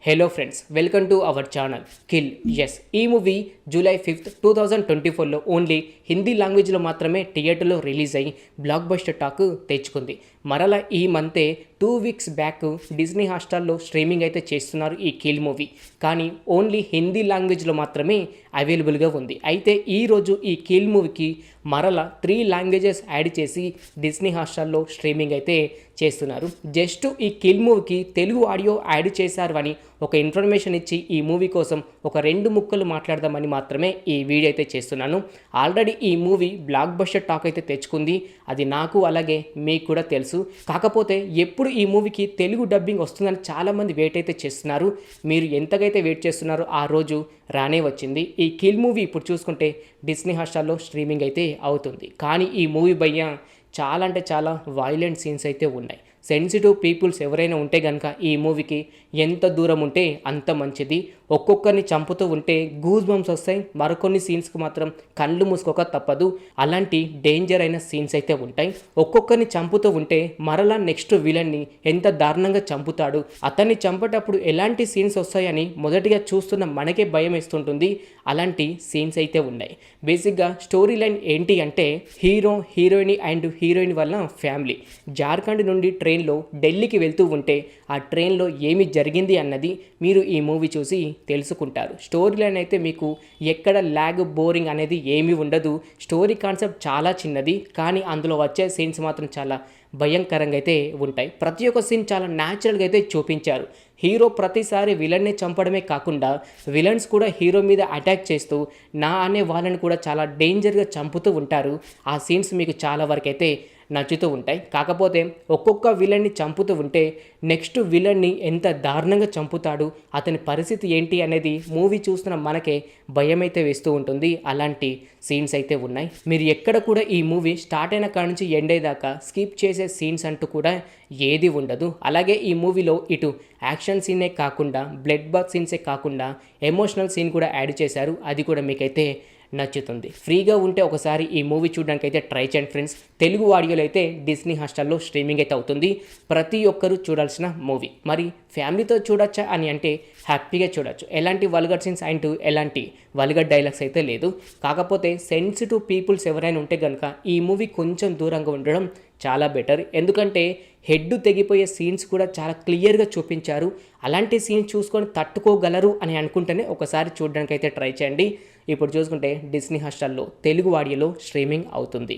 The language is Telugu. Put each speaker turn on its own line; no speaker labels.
Hello friends, welcome to our channel kill. Yes, ఈ మూవీ జూలై 5th 2024లో ఓన్లీ హిందీ లాంగ్వేజ్లో మాత్రమే థియేటర్లో రిలీజ్ అయ్యి బ్లాక్ బస్టర్ టాక్ తెచ్చుకుంది. మరలా ఈ మంతే 2 weeks బ్యాక్ డిజ్నీ హాట్‌స్టార్లో స్ట్రీమింగ్ అయితే చేస్తున్నారు ఈ కిల్ మూవీ. కానీ ఓన్లీ హిందీ లాంగ్వేజ్లో మాత్రమే అవైలబుల్గా ఉంది. అయితే ఈరోజు ఈ కిల్ మూవీకి మరలా 3 లాంగ్వేజెస్ యాడ్ చేసి డిజ్నీ హాట్‌స్టార్లో స్ట్రీమింగ్ అయితే చేస్తున్నారు. జస్ట్ ఈ కిల్ మూవీకి తెలుగు ఆడియో యాడ్ చేశారు అని ఒక ఇన్ఫర్మేషన్ ఇచ్చి ఈ మూవీ కోసం ఒక 2 ముక్కలు మాట్లాడదామని మాత్రమే ఈ వీడియో అయితే చేస్తున్నాను. ఆల్రెడీ ఈ మూవీ బ్లాక్ బస్టర్ టాక్ అయితే తెచ్చుకుంది. అది నాకు అలాగే మీకు కూడా తెలుసు. కాకపోతే ఎప్పుడు ఈ మూవీకి తెలుగు డబ్బింగ్ వస్తుందని చాలామంది వెయిట్ అయితే చేస్తున్నారు. మీరు ఎంతకైతే వెయిట్ చేస్తున్నారో ఆ రోజు రానే వచ్చింది. ఈ కిల్ మూవీ ఇప్పుడు చూసుకుంటే డిజ్నీ హాట్‌స్టార్లో స్ట్రీమింగ్ అయితే అవుతుంది. కానీ ఈ మూవీ భయ్య చాలా అంటే చాలా వైలెంట్ సీన్స్ అయితే ఉన్నాయి. సెన్సిటివ్ పీపుల్స్ ఎవరైనా ఉంటే కనుక ఈ మూవీకి ఎంత దూరం ఉంటే అంత మంచిది. ఒక్కొక్కరిని చంపుతూ ఉంటే గూస్ బంప్స్ వస్తాయి. మరికొన్ని సీన్స్కి మాత్రం కళ్ళు మూసుకోక తప్పదు. అలాంటి డేంజర్ అయిన సీన్స్ అయితే ఉంటాయి. ఒక్కొక్కరిని చంపుతూ ఉంటే మరలా నెక్స్ట్ విలన్ని ఎంత దారుణంగా చంపుతాడు, అతన్ని చంపేటప్పుడు ఎలాంటి సీన్స్ వస్తాయని మొదటిగా చూస్తున్న మనకే భయం వేస్తుంటుంది. అలాంటి సీన్స్ అయితే ఉన్నాయి. బేసిక్గా స్టోరీ లైన్ ఏంటి అంటే హీరో, హీరోయిన్ అండ్ హీరోయిన్ వల్ల ఫ్యామిలీ జార్ఖండ్ నుండి ట్రైన్లో ఢిల్లీకి వెళ్తూ ఉంటే ఆ ట్రైన్లో ఏమి జరిగింది అన్నది మీరు ఈ మూవీ చూసి తెలుసుకుంటారు. స్టోరీ లైన్ అయితే మీకు ఎక్కడ ల్యాగ్, బోరింగ్ అనేది ఏమీ ఉండదు. స్టోరీ కాన్సెప్ట్ చాలా చిన్నది, కానీ అందులో వచ్చే సీన్స్ మాత్రం చాలా భయంకరంగా అయితే ఉంటాయి. ప్రతి ఒక్క సీన్ చాలా న్యాచురల్గా అయితే చూపించారు. హీరో ప్రతిసారి విలన్ని చంపడమే కాకుండా విలన్స్ కూడా హీరో మీద అటాక్ చేస్తూ నా అనే వాళ్ళని కూడా చాలా డేంజర్గా చంపుతూ ఉంటారు. ఆ సీన్స్ మీకు చాలా వరకు అయితే నచ్చుతూ ఉంటాయి. కాకపోతే ఒక్కొక్క విలన్ని చంపుతూ ఉంటే నెక్స్ట్ విలన్ని ఎంత దారుణంగా చంపుతాడు, అతని పరిస్థితి ఏంటి అనేది మూవీ చూస్తున్న మనకే భయం అయితే వేస్తూ ఉంటుంది. అలాంటి సీన్స్ అయితే ఉన్నాయి. మీరు ఎక్కడ కూడా ఈ మూవీ స్టార్ట్ అయిన కాడ నుంచి ఎండ్ అయ్యేదాకా స్కిప్ చేసే సీన్స్ అంటూ కూడా ఏది ఉండదు. అలాగే ఈ మూవీలో ఇటు యాక్షన్ సీనే కాకుండా బ్లడ్ బాత్ సీన్సే కాకుండా ఎమోషనల్ సీన్ కూడా యాడ్ చేశారు. అది కూడా మీకైతే నచ్చుతుంది. ఫ్రీగా ఉంటే ఒకసారి ఈ మూవీ చూడడానికి అయితే ట్రై చేయండి ఫ్రెండ్స్. తెలుగు ఆడియోలో అయితే డిజ్నీ హాట్‌స్టార్లో స్ట్రీమింగ్ అయితే అవుతుంది. ప్రతి ఒక్కరూ చూడాల్సిన మూవీ. మరి ఫ్యామిలీతో చూడొచ్చా అని అంటే హ్యాపీగా చూడొచ్చు. ఎలాంటి వల్గర్ సీన్స్ అంటూ ఎలాంటి వల్గర్ డైలాగ్స్ అయితే లేదు. కాకపోతే సెన్సిటివ్ పీపుల్స్ ఎవరైనా ఉంటే కనుక ఈ మూవీ కొంచెం దూరంగా ఉండడం చాలా బెటర్. ఎందుకంటే హెడ్ తెగిపోయే సీన్స్ కూడా చాలా క్లియర్గా చూపించారు. అలాంటి సీన్స్ చూసుకొని తట్టుకోగలరు అని అనుకుంటేనే ఒకసారి చూడడానికి అయితే ట్రై చేయండి. ఇప్పుడు చూసుకుంటే డిజ్నీ హాట్‌స్టార్లో తెలుగు ఆడియోలో స్ట్రీమింగ్ అవుతుంది.